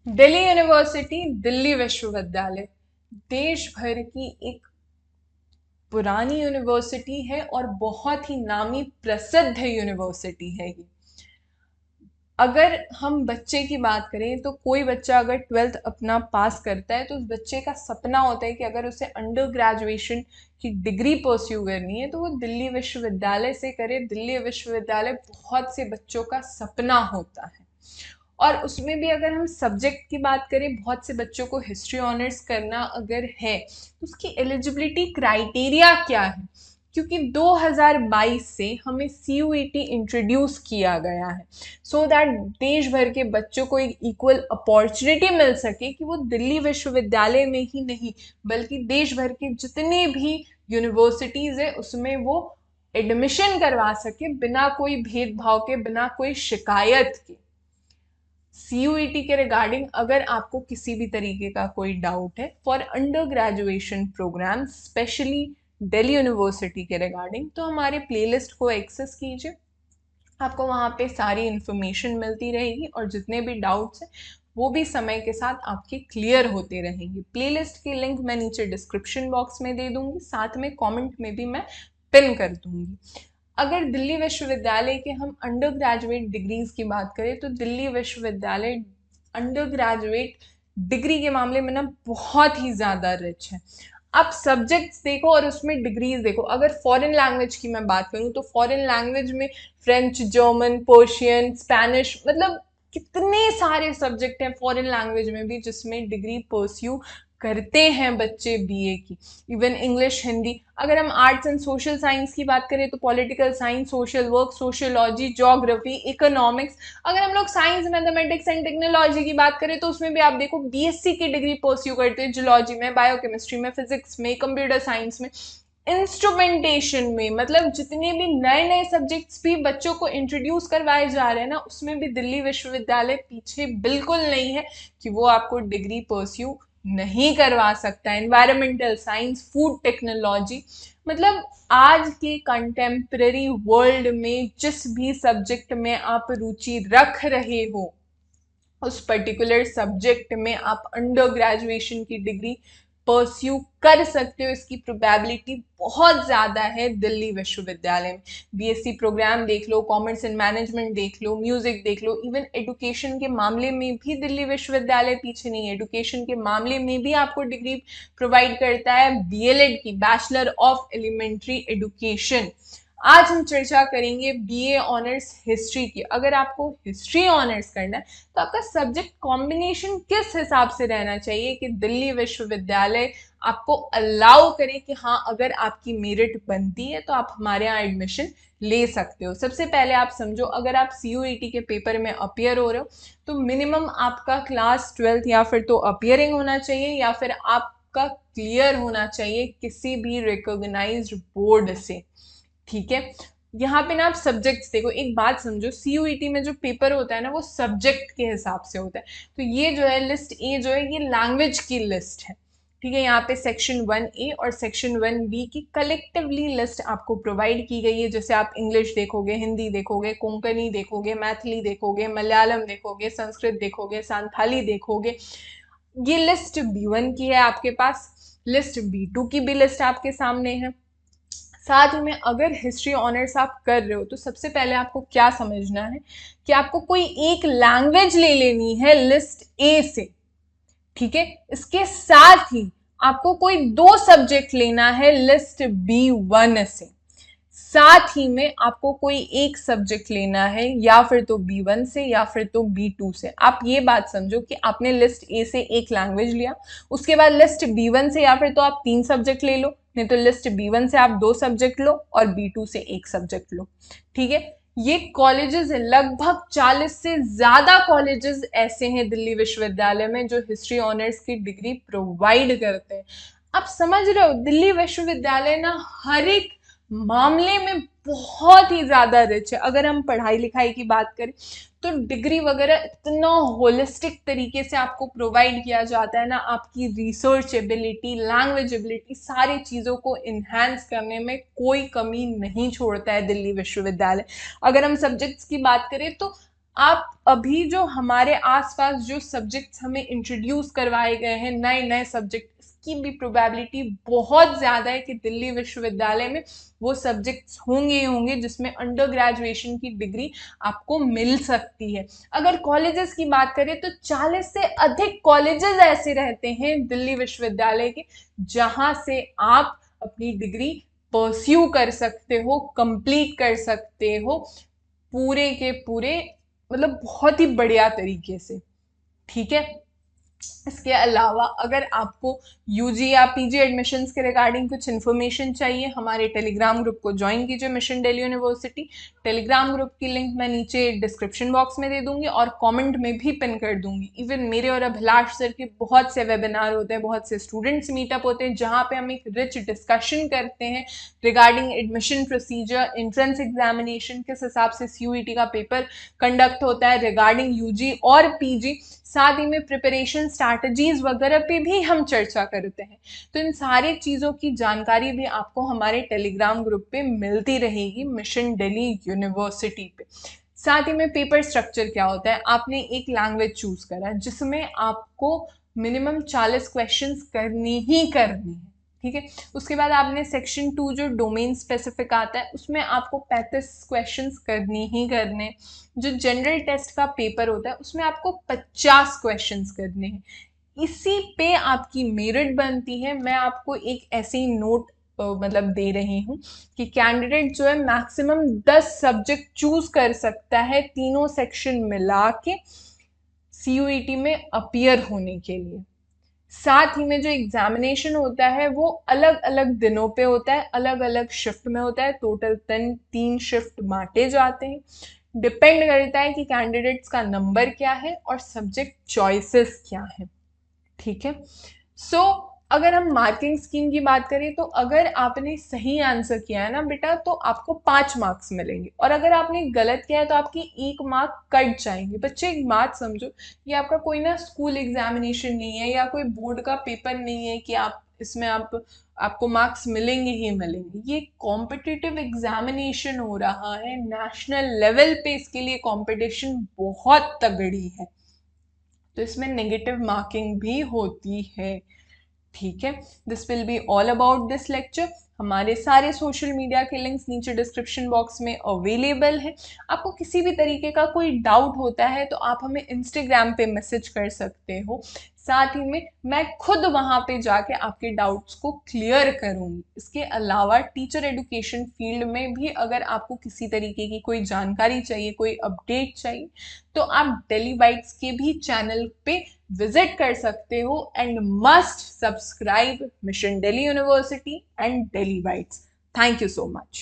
Delhi university, Delhi विश्वविद्यालय देश भर की एक पुरानी यूनिवर्सिटी है और बहुत ही नामी प्रसिद्ध यूनिवर्सिटी है ये। अगर हम बच्चे की बात करें तो कोई बच्चा अगर ट्वेल्थ अपना पास करता है तो उस बच्चे का सपना होता है कि अगर उसे अंडर ग्रेजुएशन की डिग्री परस्यू करनी है तो वो दिल्ली विश्वविद्यालय से करे। दिल्ली विश्वविद्यालय बहुत से बच्चों का सपना होता है। और उसमें भी अगर हम सब्जेक्ट की बात करें, बहुत से बच्चों को हिस्ट्री ऑनर्स करना अगर है तो उसकी एलिजिबिलिटी क्राइटेरिया क्या है, क्योंकि 2022 से हमें CUET इंट्रोड्यूस किया गया है सो दैट देश भर के बच्चों को एक इक्वल अपॉर्चुनिटी मिल सके कि वो दिल्ली विश्वविद्यालय में ही नहीं बल्कि देश भर के जितने भी यूनिवर्सिटीज है उसमें वो एडमिशन करवा सके बिना कोई भेदभाव के, बिना कोई शिकायत के। CUET के रिगार्डिंग अगर आपको किसी भी तरीके का कोई डाउट है for under graduation programme specially Delhi university के रिगार्डिंग, तो हमारे प्लेलिस्ट को एक्सेस कीजिए। आपको वहाँ पे सारी इंफॉर्मेशन मिलती रहेगी और जितने भी डाउट्स हैं वो भी समय के साथ आपके क्लियर होते रहेंगे। प्लेलिस्ट की लिंक मैं नीचे डिस्क्रिप्शन बॉक्स में दे दूंगी, साथ में कमेंट में भी मैं पिन कर दूंगी। अगर दिल्ली विश्वविद्यालय के हम अंडर ग्रेजुएट डिग्रीज की बात करें तो दिल्ली विश्वविद्यालय अंडर ग्रेजुएट डिग्री के मामले में ना बहुत ही ज़्यादा रिच है। आप सब्जेक्ट्स देखो और उसमें डिग्रीज देखो। अगर फॉरेन लैंग्वेज की मैं बात करूँ तो फॉरेन लैंग्वेज में फ्रेंच, जर्मन, पर्शियन, स्पेनिश, मतलब कितने सारे सब्जेक्ट हैं फॉरेन लैंग्वेज में भी जिसमें डिग्री परस्यू करते हैं बच्चे BA की। Even English, Hindi. अगर हम आर्ट्स एंड सोशल साइंस की बात करें तो political science, social work, sociology, geography, economics. अगर हम लोग साइंस, मैथमेटिक्स एंड टेक्नोलॉजी की बात करें तो उसमें भी आप देखो BSc की डिग्री परस्यू करते हैं जूलॉजी में, बायोकेमिस्ट्री में, फिजिक्स में, कंप्यूटर साइंस में, इंस्ट्रूमेंटेशन में। मतलब जितने भी नए नए सब्जेक्ट्स भी बच्चों को इंट्रोड्यूस करवाए जा रहे हैं ना उसमें भी दिल्ली विश्वविद्यालय पीछे बिल्कुल नहीं है कि वो आपको डिग्री परस्यू नहीं करवा सकता। एनवायरमेंटल साइंस, फूड टेक्नोलॉजी, मतलब आज के कंटेम्प्रेरी वर्ल्ड में जिस भी सब्जेक्ट में आप रुचि रख रहे हो उस पर्टिकुलर सब्जेक्ट में आप अंडर ग्रेजुएशन की डिग्री परस्यू कर सकते हो। इसकी प्रोबेबिलिटी बहुत ज़्यादा है दिल्ली विश्वविद्यालय में। BSc प्रोग्राम देख लो, कॉमर्स एंड मैनेजमेंट देख लो, म्यूजिक देख लो, इवन एडुकेशन के मामले में भी दिल्ली विश्वविद्यालय पीछे नहीं है। एडुकेशन के मामले में भी आपको डिग्री प्रोवाइड करता है BLED की, बैचलर ऑफ एलिमेंट्री एडुकेशन। आज हम चर्चा करेंगे BA ऑनर्स हिस्ट्री की। अगर आपको हिस्ट्री ऑनर्स करना है तो आपका सब्जेक्ट कॉम्बिनेशन किस हिसाब से रहना चाहिए कि दिल्ली विश्वविद्यालय आपको अलाउ करे कि हाँ अगर आपकी मेरिट बनती है तो आप हमारे यहाँ एडमिशन ले सकते हो। सबसे पहले आप समझो, अगर आप CUET के पेपर में अपियर हो रहे हो तो मिनिमम आपका क्लास 12th या फिर तो अपियरिंग होना चाहिए या फिर आपका क्लियर होना चाहिए किसी भी रिकॉग्नाइज्ड बोर्ड से। ठीक है, यहाँ पे ना आप सब्जेक्ट्स देखो। एक बात समझो, CUET में जो पेपर होता है ना वो सब्जेक्ट के हिसाब से होता है। तो ये जो है लिस्ट ए जो है ये लैंग्वेज की लिस्ट है। ठीक है, यहाँ पे सेक्शन 1A और सेक्शन 1B की कलेक्टिवली लिस्ट आपको प्रोवाइड की गई है। जैसे आप इंग्लिश देखोगे, हिंदी देखोगे, कोंकणी देखोगे, मैथिली देखोगे, मलयालम देखोगे, संस्कृत देखोगे, संथाली देखोगे। ये लिस्ट B1 की है आपके पास, लिस्ट B2 की भी लिस्ट आपके सामने है। साथ ही में अगर हिस्ट्री ऑनर्स आप कर रहे हो तो सबसे पहले आपको क्या समझना है कि आपको कोई एक लैंग्वेज ले लेनी है लिस्ट ए से। ठीक है, इसके साथ ही आपको कोई 2 सब्जेक्ट लेना है लिस्ट B1 से। साथ ही में आपको कोई एक सब्जेक्ट लेना है या फिर तो B1 से या फिर तो B2 से। आप ये बात समझो कि आपने लिस्ट ए से एक लैंग्वेज लिया, उसके बाद लिस्ट B1 से या फिर तो आप 3 सब्जेक्ट ले लो, नहीं तो लिस्ट B1 से आप 2 सब्जेक्ट लो और B2 से एक सब्जेक्ट लो। ठीक है, ये कॉलेजेस है, लगभग 40 से ज्यादा कॉलेजेस ऐसे हैं दिल्ली विश्वविद्यालय में जो हिस्ट्री ऑनर्स की डिग्री प्रोवाइड करते हैं। आप समझ रहे हो, दिल्ली विश्वविद्यालय ना हर एक मामले में बहुत ही ज्यादा रिच है। अगर हम पढ़ाई लिखाई की बात करें तो डिग्री वगैरह इतना होलिस्टिक तरीके से आपको प्रोवाइड किया जाता है ना, आपकी रिसर्च एबिलिटी, लैंग्वेज एबिलिटी, सारी चीज़ों को इन्हांस करने में कोई कमी नहीं छोड़ता है दिल्ली विश्वविद्यालय। अगर हम सब्जेक्ट्स की बात करें तो आप अभी जो हमारे आसपास जो सब्जेक्ट्स हमें इंट्रोड्यूस करवाए गए हैं, नए नए सब्जेक्ट, इसकी भी प्रोबेबिलिटी बहुत ज़्यादा है कि दिल्ली विश्वविद्यालय में वो सब्जेक्ट्स होंगे ही होंगे जिसमें अंडर ग्रेजुएशन की डिग्री आपको मिल सकती है। अगर कॉलेजेस की बात करें तो 40 से अधिक कॉलेजेस ऐसे रहते हैं दिल्ली विश्वविद्यालय के जहां से आप अपनी डिग्री परस्यू कर सकते हो, कंप्लीट कर सकते हो पूरे के पूरे, मतलब बहुत ही बढ़िया तरीके से। ठीक है। इसके अलावा अगर आपको यूजी या पीजी एडमिशन्स के रिगार्डिंग कुछ इन्फॉर्मेशन चाहिए, हमारे टेलीग्राम ग्रुप को ज्वाइन कीजिए, mission Delhi university. Telegram group की लिंक मैं नीचे डिस्क्रिप्शन बॉक्स में दे दूंगी और कमेंट में भी पिन कर दूंगी। इवन मेरे और अभिलाष सर के बहुत से वेबिनार होते हैं, बहुत से स्टूडेंट्स मीटअप होते हैं जहाँ पे हम एक रिच डिस्कशन करते हैं regarding admission procedure, entrance examination, किस हिसाब से सीयूईटी का पेपर कंडक्ट होता है, रिगार्डिंग यूजी और पीजी, साथ ही में प्रिपरेशन स्ट्रैटेजीज वगैरह पे भी हम चर्चा करते हैं। तो इन सारी चीज़ों की जानकारी भी आपको हमारे टेलीग्राम ग्रुप पे मिलती रहेगी मिशन दिल्ली यूनिवर्सिटी पे। साथ ही में पेपर स्ट्रक्चर क्या होता है, आपने एक लैंग्वेज चूज करा जिसमें आपको मिनिमम 40 क्वेश्चंस करनी ही करनी है। ठीक है। उसके बाद आपने सेक्शन 2 जो डोमेन स्पेसिफिक आता है उसमें आपको 35 क्वेश्चंस करनी ही करने। जो जनरल टेस्ट का पेपर होता है उसमें आपको 50 क्वेश्चंस करने हैं। इसी पे आपकी मेरिट बनती है। मैं आपको एक ऐसे ही नोट मतलब दे रही हूँ कि कैंडिडेट जो है मैक्सिमम 10 सब्जेक्ट चूज कर सकता है तीनों सेक्शन मिला के सीयूईटी में अपियर होने के लिए। साथ ही में जो एग्जामिनेशन होता है वो अलग अलग दिनों पे होता है, अलग अलग शिफ्ट में होता है। टोटल 3 शिफ्ट बांटे जाते हैं। डिपेंड करता है कि कैंडिडेट्स का नंबर क्या है और सब्जेक्ट चॉइसेस क्या है। ठीक है। सो अगर हम मार्किंग स्कीम की बात करें तो अगर आपने सही आंसर किया है ना बेटा तो आपको 5 मार्क्स मिलेंगे, और अगर आपने गलत किया है तो आपकी 1 मार्क कट जाएंगे। बच्चे एक बात समझो, ये आपका कोई ना स्कूल एग्जामिनेशन नहीं है या कोई बोर्ड का पेपर नहीं है कि आप इसमें आपको मार्क्स मिलेंगे ही मिलेंगे। ये कॉम्पिटिटिव एग्जामिनेशन हो रहा है नेशनल लेवल पे, इसके लिए कंपटीशन बहुत तगड़ी है, तो इसमें नेगेटिव मार्किंग भी होती है। ठीक है। This will be all about this lecture. हमारे सारे सोशल मीडिया के लिंक्स नीचे डिस्क्रिप्शन बॉक्स में अवेलेबल है। आपको किसी भी तरीके का कोई डाउट होता है तो आप हमें इंस्टाग्राम पे मैसेज कर सकते हो। साथ ही में मैं खुद वहां पे जाके आपके डाउट्स को क्लियर करूंगी। इसके अलावा टीचर एजुकेशन फील्ड में भी अगर आपको किसी तरीके की कोई जानकारी चाहिए, कोई अपडेट चाहिए, तो आप दिल्ली बाइट्स के भी चैनल पे विजिट कर सकते हो and must subscribe mission Delhi university and Delhi bytes. Thank you so much.